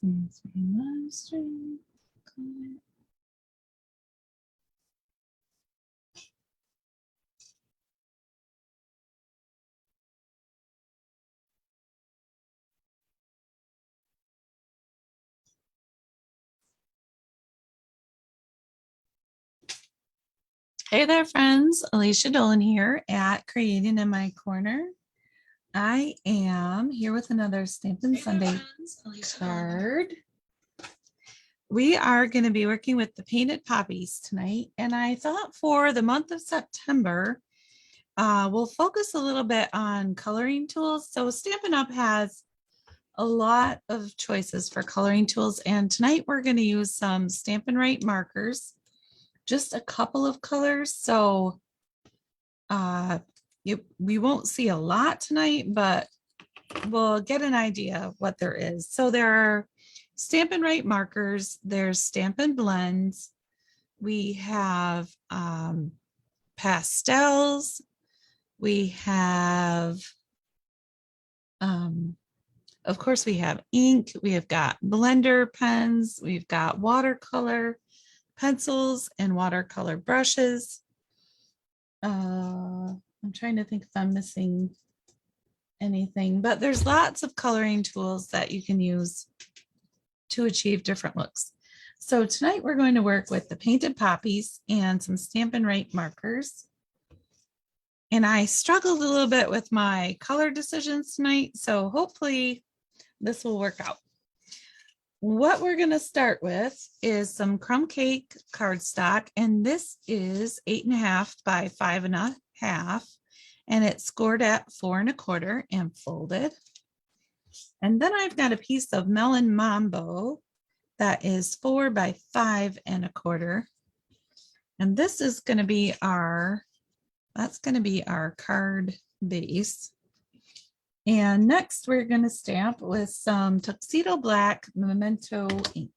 Hey there, friends. Alicia Dolan here at Creating in My Corner. I am here with another Stampin' Sunday card. We are going to be working with the Painted Poppies tonight, and I thought for the month of September, we'll focus a little bit on coloring tools. So Stampin' Up has a lot of choices for coloring tools, and tonight we're going to use some Stampin Write markers. Just a couple of colors, so we won't see a lot tonight, but we'll get an idea of what there is. So there are Stampin Write markers, there's Stampin' Blends, we have pastels, we have of course we have ink, we have got blender pens, we've got watercolor pencils and watercolor brushes. I'm trying to think if I'm missing anything, but there's lots of coloring tools that you can use to achieve different looks. So tonight we're going to work with the Painted Poppies and some Stampin' Write markers. And I struggled a little bit with my color decisions tonight, so hopefully this will work out. What we're going to start with is some crumb cake cardstock, and this is 8.5 by 5.5, and it's scored at 4 1/4 and folded. And then I've got a piece of melon mambo that is 4 by 5 1/4, and this is going to be our card base. And next we're going to stamp with some Tuxedo Black Memento ink.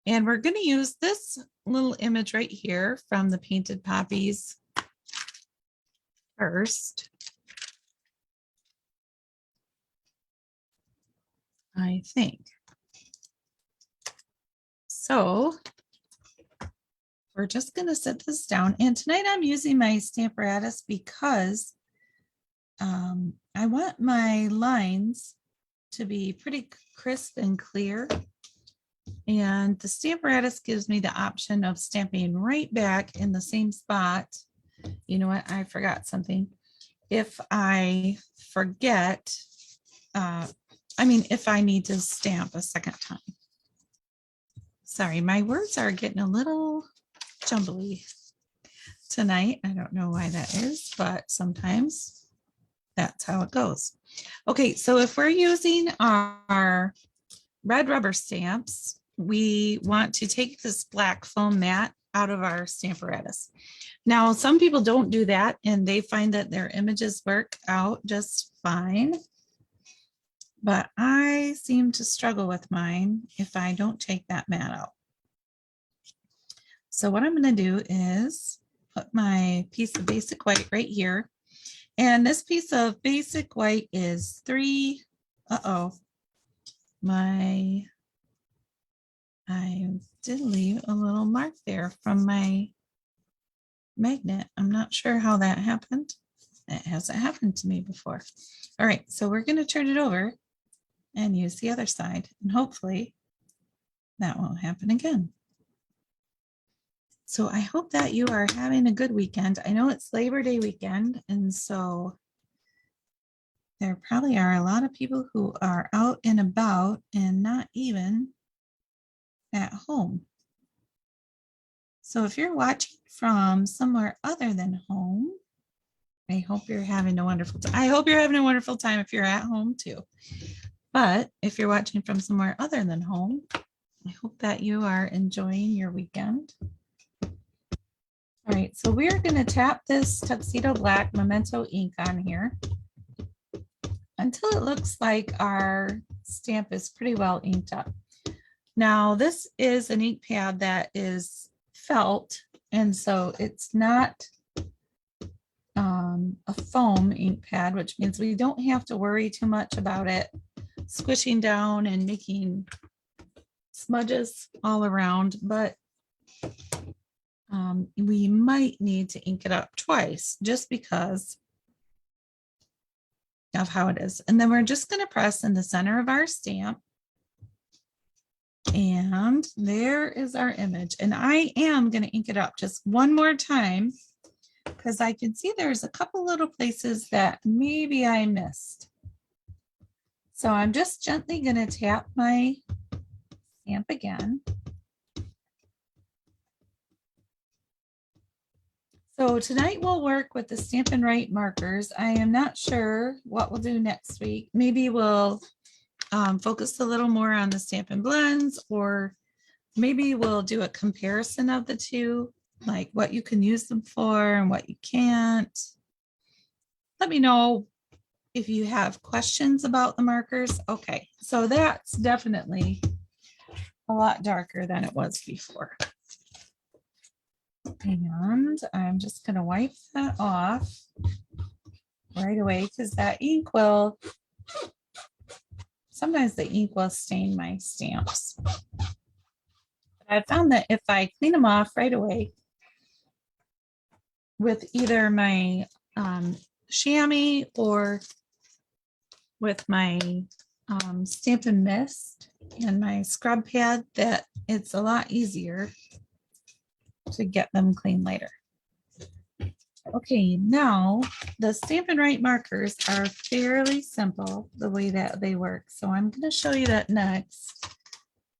And we're going to use this little image right here from the Painted Poppies first. I think. So we're just going to set this down. And tonight I'm using my Stamparatus because I want my lines to be pretty crisp and clear. And the Stamparatus gives me the option of stamping right back in the same spot. You know what? I forgot something. If I forget, if I need to stamp a second time. Sorry, my words are getting a little jumbly tonight. I don't know why that is, but sometimes that's how it goes. Okay, so if we're using our red rubber stamps, we want to take this black foam mat out of our Stamparatus. Now, some people don't do that and they find that their images work out just fine. But I seem to struggle with mine if I don't take that mat out. So what I'm going to do is put my piece of basic white right here. And this piece of basic white is 3. I did leave a little mark there from my magnet. I'm not sure how that happened. It hasn't happened to me before. All right, so we're going to turn it over and use the other side, and hopefully that won't happen again. So I hope that you are having a good weekend. I know it's Labor Day weekend, and so there probably are a lot of people who are out and about and not even at home. So if you're watching from somewhere other than home, I hope you're having a wonderful time. I hope you're having a wonderful time if you're at home too. But if you're watching from somewhere other than home, I hope that you are enjoying your weekend. All right, so we're going to tap this Tuxedo Black Memento ink on here until it looks like our stamp is pretty well inked up. Now, this is an ink pad that is felt, and so it's not a foam ink pad, which means we don't have to worry too much about it squishing down and making smudges all around, but we might need to ink it up twice just because of how it is. And then we're just going to press in the center of our stamp. And there is our image. And I am going to ink it up just one more time because I can see there's a couple little places that maybe I missed. So I'm just gently going to tap my stamp again. So tonight we'll work with the Stampin' Write markers. I am not sure what we'll do next week. Maybe we'll focus a little more on the Stampin' Blends, or maybe we'll do a comparison of the two, like what you can use them for and what you can't. Let me know if you have questions about the markers. Okay, so that's definitely a lot darker than it was before. And I'm just going to wipe that off right away because that ink will, sometimes the ink will stain my stamps. But I found that if I clean them off right away with either my chamois or with my Stampin' Mist and my scrub pad, that it's a lot easier to get them clean later. Okay, now the Stampin' Write markers are fairly simple the way that they work. So I'm going to show you that next.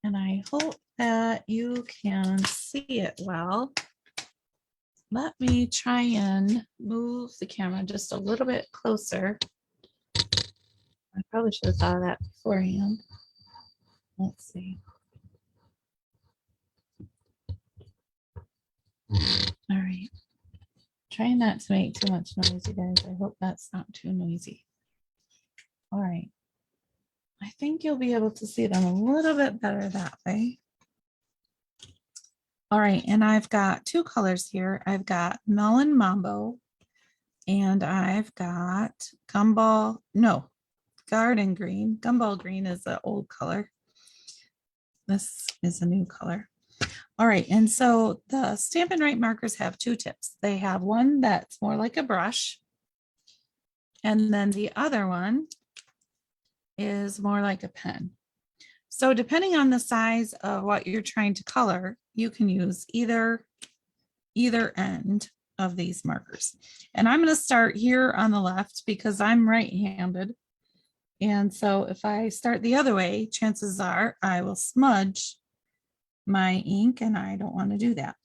And I hope that you can see it well. Let me try and move the camera just a little bit closer. I probably should have thought of that beforehand. Let's see. All right. Try not to make too much noise, you guys. I hope that's not too noisy. All right. I think you'll be able to see them a little bit better that way. All right, and I've got two colors here. I've got Melon Mambo, and I've got Gumball, no, Garden Green. Gumball Green is the old color. This is a new color. All right, and so the Stampin' Write markers have two tips. They have one that's more like a brush, and then the other one is more like a pen. So depending on the size of what you're trying to color, you can use either end of these markers. And I'm going to start here on the left because I'm right-handed. And so if I start the other way, chances are I will smudge my ink, and I don't want to do that.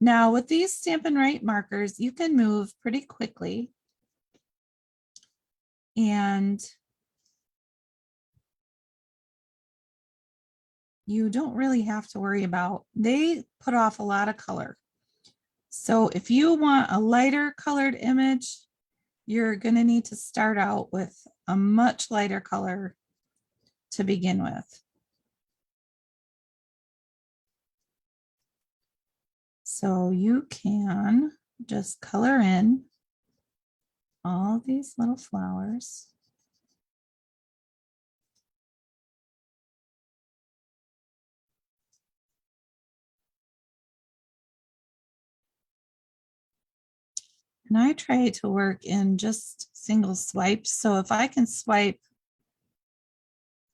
Now with these Stampin' Write markers, you can move pretty quickly. And you don't really have to worry about, they put off a lot of color. So if you want a lighter colored image, you're going to need to start out with a much lighter color to begin with. So you can just color in all these little flowers. And I try to work in just single swipes. So if I can swipe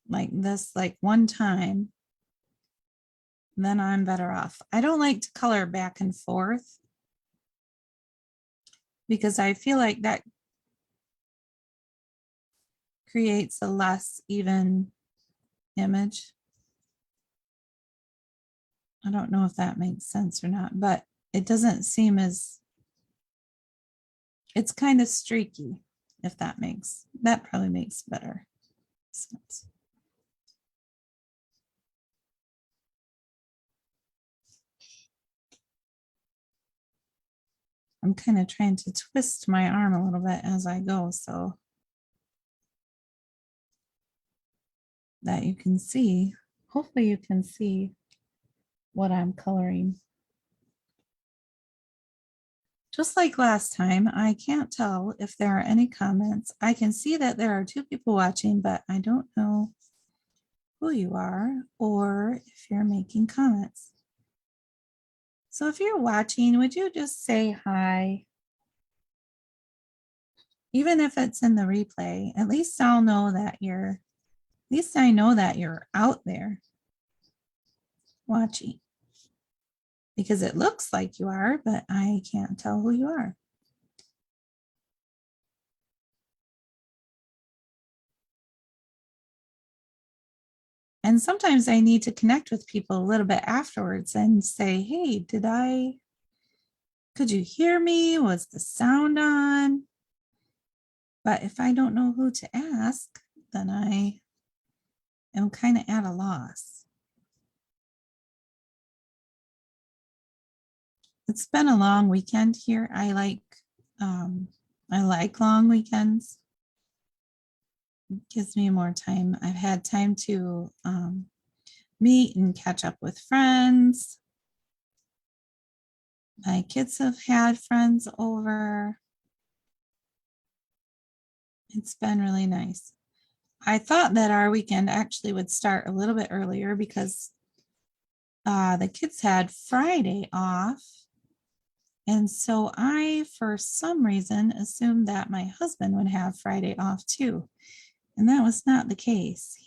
like this, like one time, then I'm better off. I don't like to color back and forth because I feel like that creates a less even image. I don't know if that makes sense or not, but it doesn't seem as, it's kind of streaky, if that probably makes better sense. I'm kind of trying to twist my arm a little bit as I go so that you can see, hopefully you can see what I'm coloring. Just like last time, I can't tell if there are any comments. I can see that there are 2 people watching, but I don't know who you are or if you're making comments. So if you're watching, would you just say hi? Even if it's in the replay, at least I'll know that at least I know that you're out there watching. Because it looks like you are, but I can't tell who you are. And sometimes I need to connect with people a little bit afterwards and say, hey, could you hear me? Was the sound on? But if I don't know who to ask, then I am kind of at a loss. It's been a long weekend here. I like long weekends. It gives me more time. I've had time to meet and catch up with friends. My kids have had friends over. It's been really nice. I thought that our weekend actually would start a little bit earlier because the kids had Friday off. And so I, for some reason, assumed that my husband would have Friday off too. And that was not the case.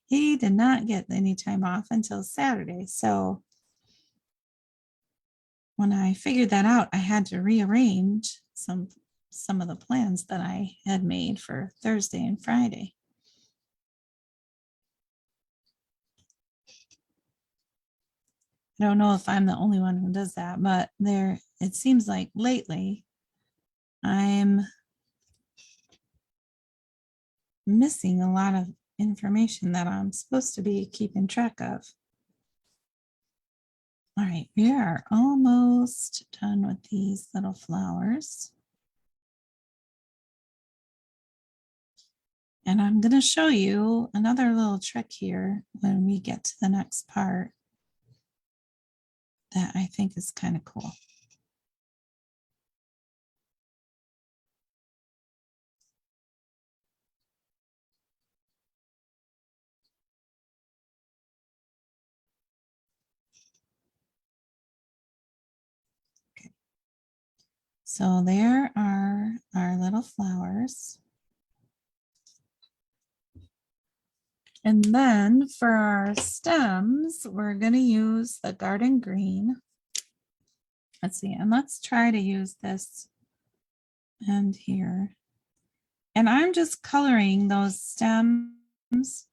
He did not get any time off until Saturday. So when I figured that out, I had to rearrange some of the plans that I had made for Thursday and Friday. I don't know if I'm the only one who does that, but it seems like lately I'm missing a lot of information that I'm supposed to be keeping track of. All right, we are almost done with these little flowers. And I'm going to show you another little trick here when we get to the next part that I think is kind of cool. Okay. So there are our little flowers. And then for our stems, we're going to use the garden green. Let's see, and let's try to use this end here. And I'm just coloring those stems,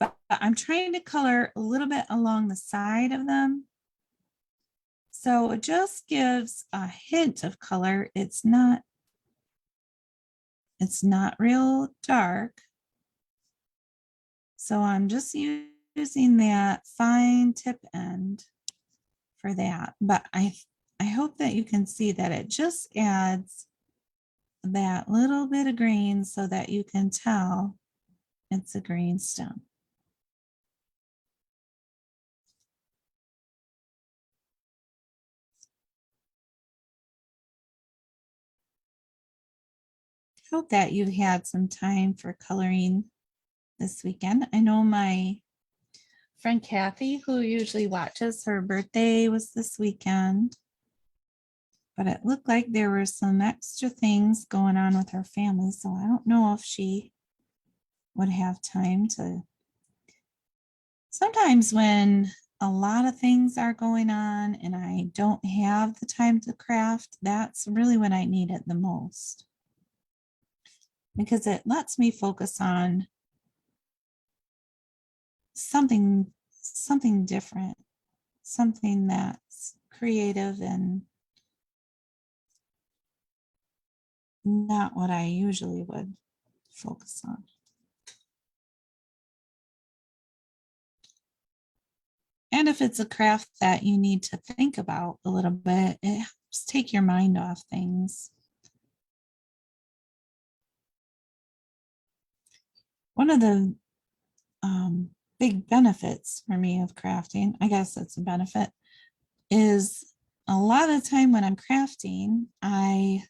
but I'm trying to color a little bit along the side of them. So it just gives a hint of color. It's not real dark. So I'm just using that fine tip end for that. But I hope that you can see that it just adds that little bit of green so that you can tell it's a green stem. Hope that you had some time for coloring this weekend. I know my friend Kathy, who usually watches, her birthday was this weekend, but it looked like there were some extra things going on with her family, so I don't know if she would have time to. Sometimes when a lot of things are going on and I don't have the time to craft, that's really when I need it the most, because it lets me focus on something different, something that's creative and not what I usually would focus on. And if it's a craft that you need to think about a little bit, it helps take your mind off things. One of the big benefits for me of crafting, I guess it's a benefit, is a lot of the time when I'm crafting, I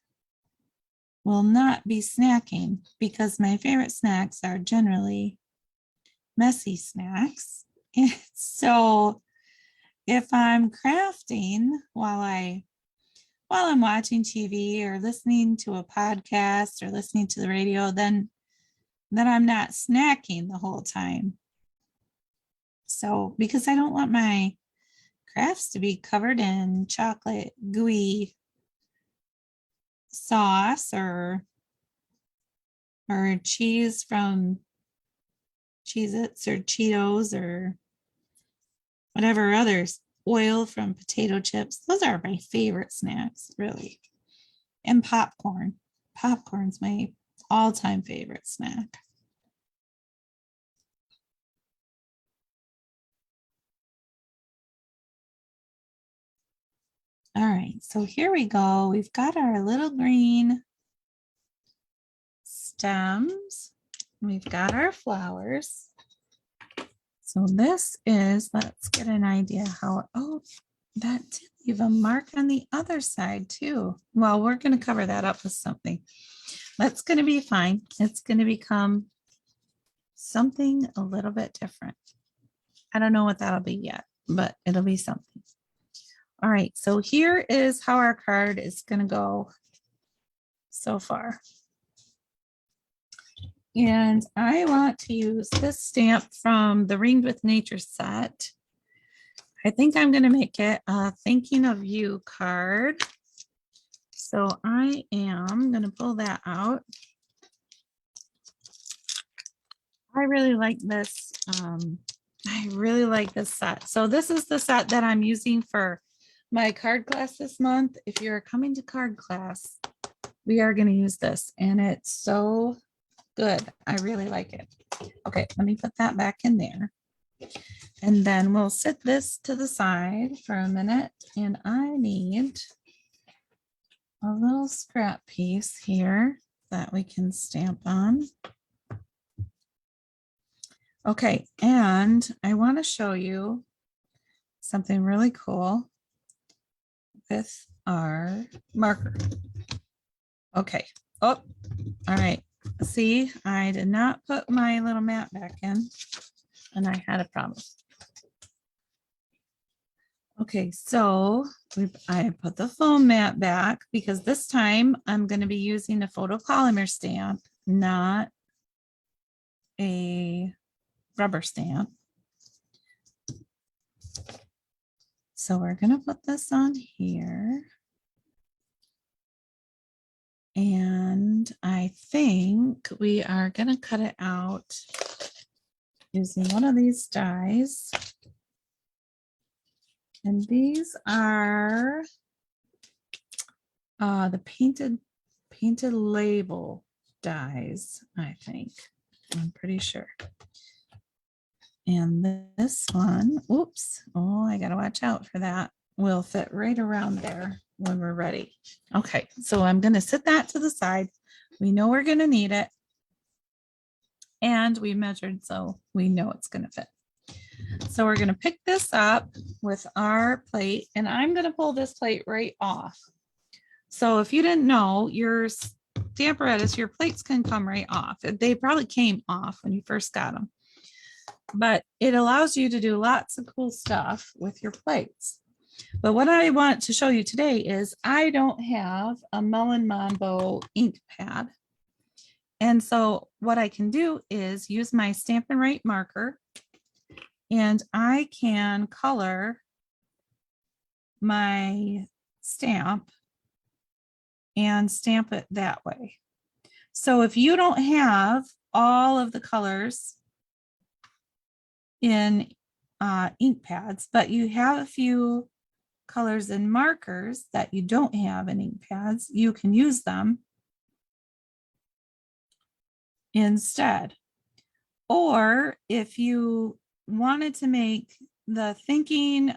will not be snacking because my favorite snacks are generally messy snacks. And so if I'm crafting while I'm watching TV or listening to a podcast or listening to the radio, then I'm not snacking the whole time. So because I don't want my crafts to be covered in chocolate gooey sauce or cheese from Cheez-Its or Cheetos or whatever others, oil from potato chips. Those are my favorite snacks, really. And popcorn. Popcorn's my all-time favorite snack. All right, so here we go. We've got our little green stems. We've got our flowers. So this is, let's get an idea how, oh, that did leave a mark on the other side too. Well, we're going to cover that up with something. That's going to be fine. It's going to become something a little bit different. I don't know what that'll be yet, but it'll be something. All right, so here is how our card is going to go so far. And I want to use this stamp from the Ringed with Nature set. I think I'm going to make it a thinking of you card. So I am going to pull that out. I really like this. I really like this set. So this is the set that I'm using for my card class this month. If you're coming to card class, we are going to use this, and it's so good. I really like it. Okay, let me put that back in there. And then we'll set this to the side for a minute. And I need a little scrap piece here that we can stamp on. Okay, and I want to show you something really cool with our marker. Okay. Oh, all right. See, I did not put my little mat back in, and I had a problem. Okay, so I put the foam mat back because this time I'm going to be using a photopolymer stamp, not a rubber stamp. So we're going to put this on here. And I think we are going to cut it out using one of these dies. And these are the painted label dies, I think. I'm pretty sure. And this one, oops, oh, I got to watch out for that. Will fit right around there when we're ready. Okay, so I'm going to set that to the side. We know we're going to need it. And we measured, so we know it's going to fit. So we're going to pick this up with our plate, and I'm going to pull this plate right off. So if you didn't know, your Stamparatus, your plates can come right off. They probably came off when you first got them. But it allows you to do lots of cool stuff with your plates. But what I want to show you today is I don't have a Melon Mambo ink pad. And so what I can do is use my Stampin Write marker, and I can color my stamp and stamp it that way. So if you don't have all of the colors in ink pads, but you have a few colors and markers that you don't have in ink pads, you can use them instead. Or if you wanted to make the thinking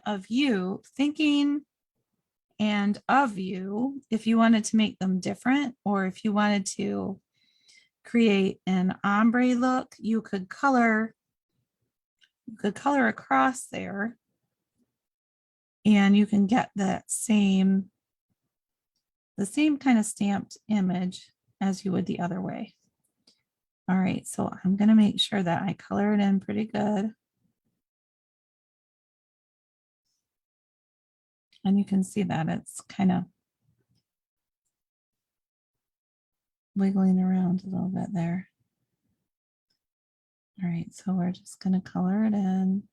and of you, if you wanted to make them different, or if you wanted to create an ombre look, you could color across there and you can get the same kind of stamped image as you would the other way. All right, so I'm going to make sure that I color it in pretty good. And you can see that it's kind of wiggling around a little bit there. All right, so we're just going to color it in.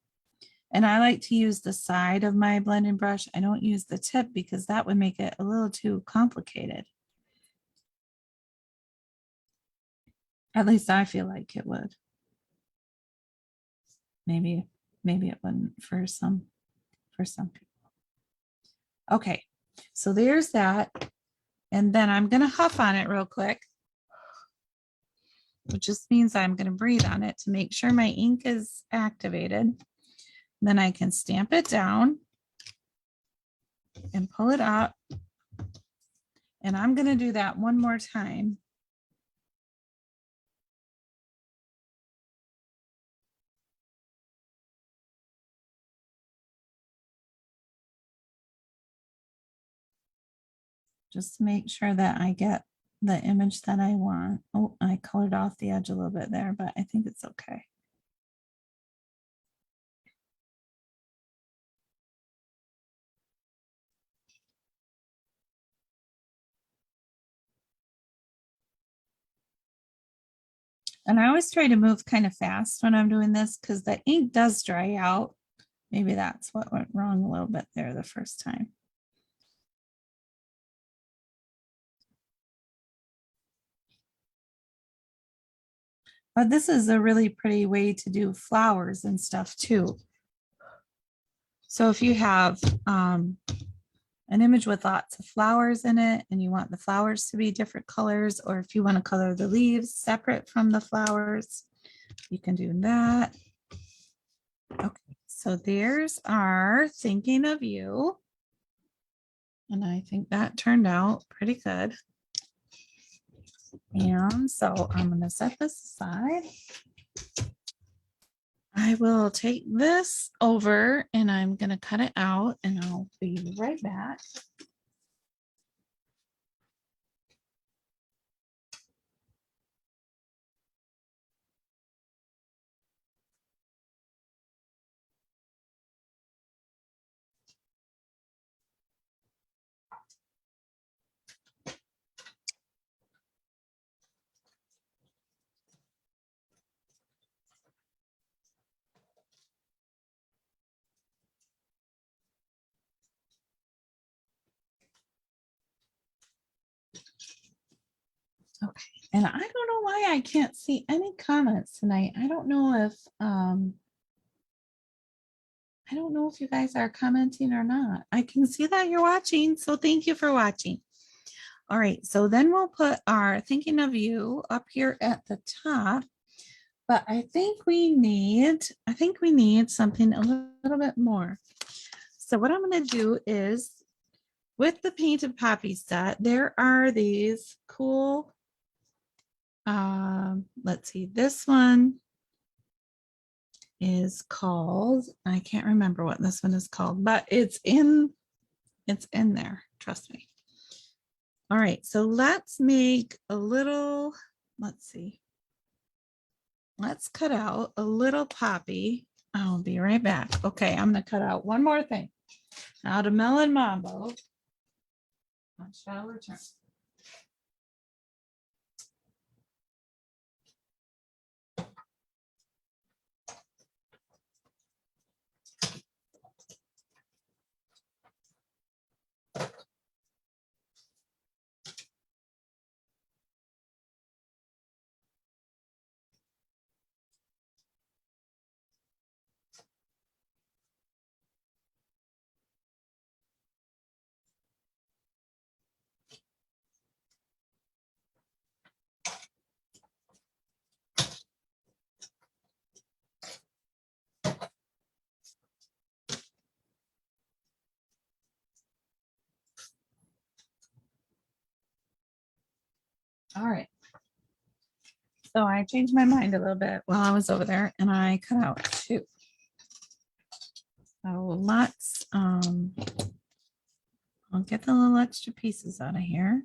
And I like to use the side of my blending brush. I don't use the tip because that would make it a little too complicated. At least I feel like it would. Maybe it wouldn't for some people. Okay, so there's that. And then I'm going to huff on it real quick, which just means I'm going to breathe on it to make sure my ink is activated. Then I can stamp it down and pull it up. And I'm going to do that one more time. Just to make sure that I get the image that I want. Oh, I colored off the edge a little bit there, but I think it's okay. And I always try to move kind of fast when I'm doing this because the ink does dry out. Maybe that's what went wrong a little bit there the first time. But this is a really pretty way to do flowers and stuff too. So if you have an image with lots of flowers in it and you want the flowers to be different colors, or if you want to color the leaves separate from the flowers, you can do that. Okay, so there's our thinking of you. And I think that turned out pretty good. And so I'm going to set this aside. I will take this over and I'm going to cut it out and I'll be right back. Okay, and I don't know why I can't see any comments tonight. I don't know if you guys are commenting or not. I can see that you're watching, so thank you for watching. All right, so then we'll put our thinking of you up here at the top. But I think we need something a little bit more. So what I'm going to do is with the Painted Poppies set, there are these cool, let's see, this one is called, I can't remember what this one is called, but it's in there, trust me. All right, so let's make a little, let's see. Let's cut out a little poppy. I'll be right back. Okay, I'm going to cut out one more thing. Out of Melon Mambo. I shall return. All right. So I changed my mind a little bit while I was over there and I cut out two. So let's, I'll get the little extra pieces out of here.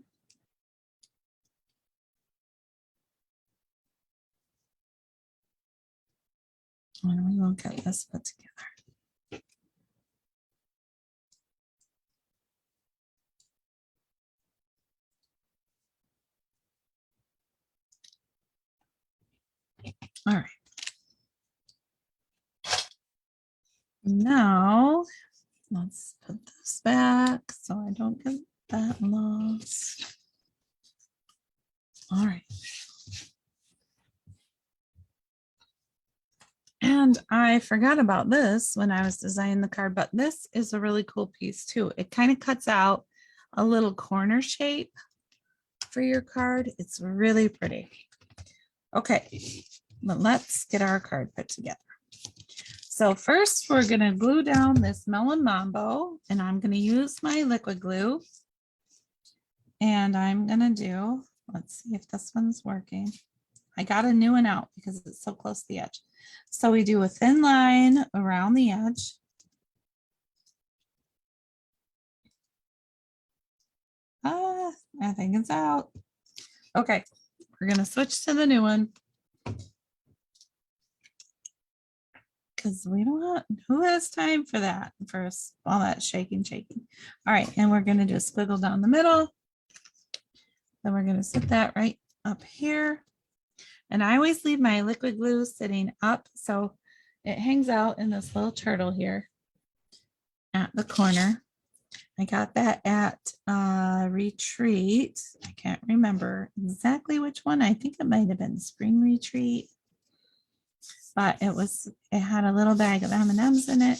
And we will get this put together. All right. Now, let's put this back so I don't get that lost. All right. And I forgot about this when I was designing the card, but this is a really cool piece too. It kind of cuts out a little corner shape for your card. It's really pretty. Okay, but let's get our card put together. So first we're going to glue down this Melon Mambo, and I'm going to use my liquid glue. And I'm going to do, let's see if this one's working. I got a new one out because it's so close to the edge. So we do a thin line around the edge. I think it's out. Okay, we're going to switch to the new one. Because we don't want, who has time for that? For all that shaking. All right, and we're going to just squiggle down the middle. Then we're going to sit that right up here. And I always leave my liquid glue sitting up so it hangs out in this little turtle here at the corner. I got that at Retreat. I can't remember exactly which one. I think it might have been Spring Retreat. But it had a little bag of M&Ms in it.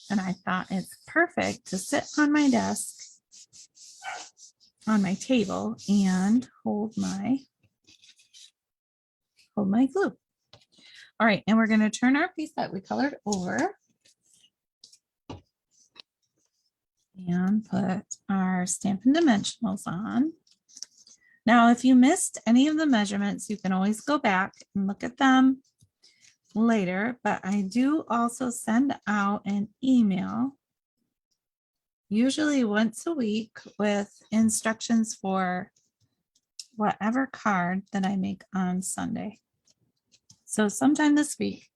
And I thought it's perfect to sit on my desk, on my table, and hold my glue. All right, and we're going to turn our piece that we colored over and put our Stampin' Dimensionals on. Now, if you missed any of the measurements, you can always go back and look at them later, but I do also send out an email, usually once a week, with instructions for whatever card that I make on Sunday. So sometime this week,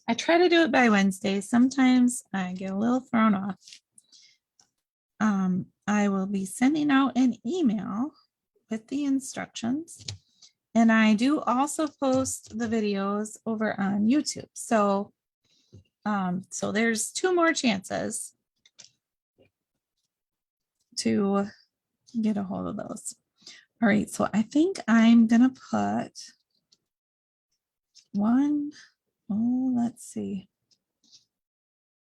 I try to do it by Wednesday. Sometimes I get a little thrown off. I will be sending out an email with the instructions. And I do also post the videos over on YouTube. So, so there's 2 more chances to get a hold of those. All right, so I think I'm gonna put one, let's see,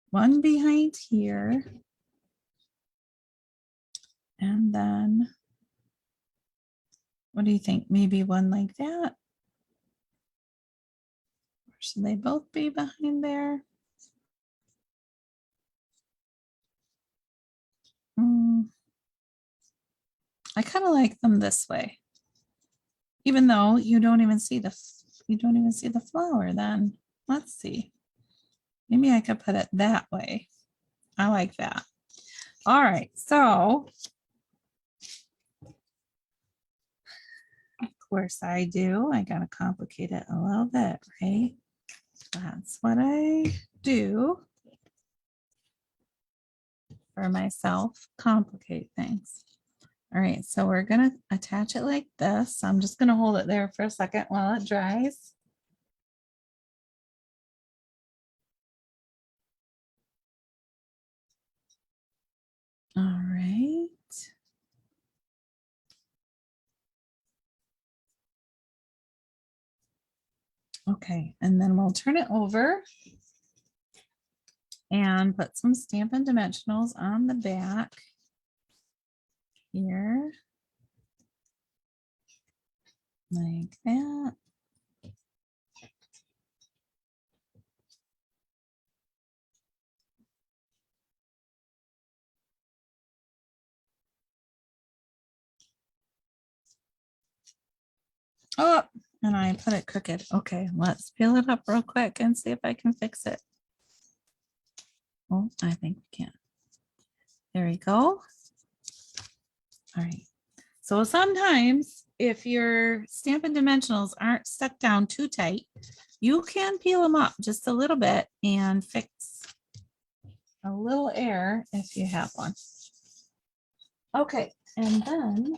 one behind here. And then, what do you think? Maybe one like that? Or should they both be behind there? I kind of like them this way, even though you don't even see the flower. Then let's see. Maybe I could put it that way. I like that. All right, so of course I do. I gotta complicate it a little bit, right? That's what I do for myself, complicate things. All right, so we're gonna attach it like this. I'm just gonna hold it there for a second while it dries. All right. Okay, and then we'll turn it over and put some Stampin' Dimensionals on the back here, like that. Oh, and I put it crooked. Okay, let's peel it up real quick and see if I can fix it. Oh, I think we can. There we go. All right. So sometimes if your Stampin' Dimensionals aren't stuck down too tight, you can peel them up just a little bit and fix a little air if you have one. Okay, and then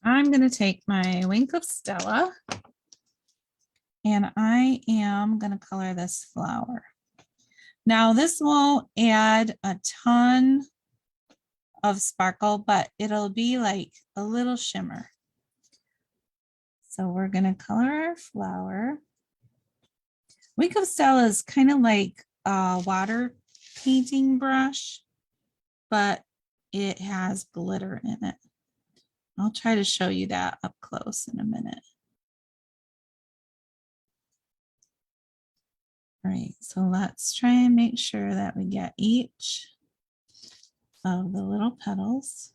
I'm going to take my Wink of Stella and I am going to color this flower. Now this won't add a ton of sparkle, but it'll be like a little shimmer. So we're going to color our flower. Wink of Stella is kind of like a water painting brush, but it has glitter in it. I'll try to show you that up close in a minute. All right, so let's try and make sure that we get each of the little petals.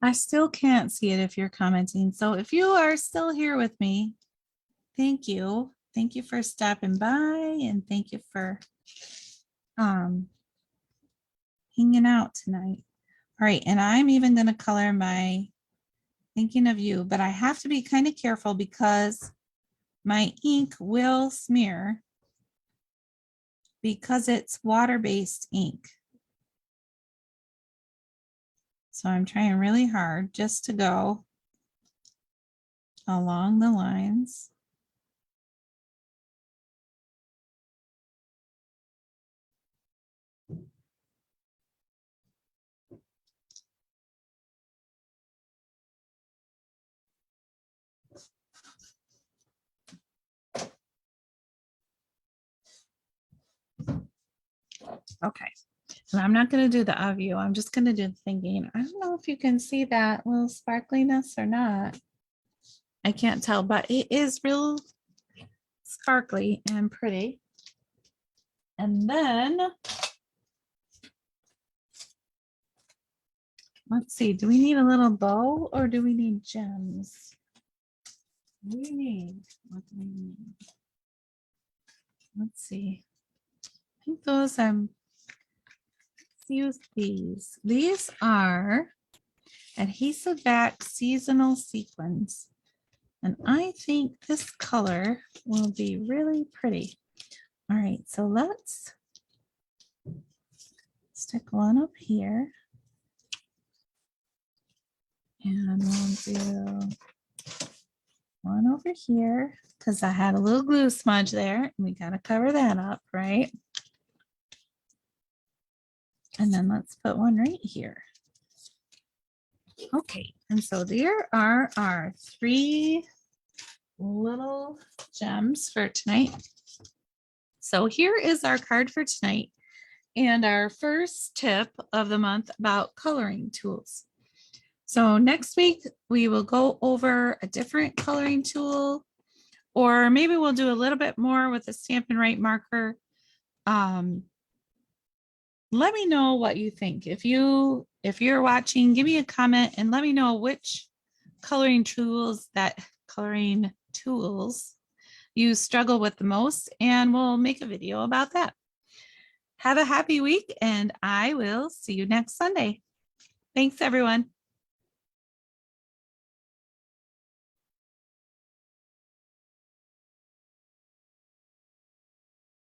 I still can't see it if you're commenting. So if you are still here with me, thank you. Thank you for stopping by and thank you for hanging out tonight. All right, and I'm even going to color my Thinking of You, but I have to be kind of careful because my ink will smear because it's water-based ink. So I'm trying really hard just to go along the lines. Okay, and I'm not going to do the of you. I'm just going to do the thinking. I don't know if you can see that little sparkliness or not. I can't tell, but it is real sparkly and pretty. And then let's see, do we need a little bow or do we need gems? What do we need? Let's see. I think those let's use these. These are adhesive back seasonal sequins. And I think this color will be really pretty. All right, so let's stick one up here. And we'll do one over here because I had a little glue smudge there. And we got to cover that up, right? And then let's put one right here. Okay, and so there are our 3 little gems for tonight. So here is our card for tonight and our first tip of the month about coloring tools. So next week we will go over a different coloring tool, or maybe we'll do a little bit more with the Stampin' Write marker. Let me know what you think. If you're watching, give me a comment and let me know which coloring tools you struggle with the most, and we'll make a video about that. Have a happy week, and I will see you next Sunday. Thanks, everyone.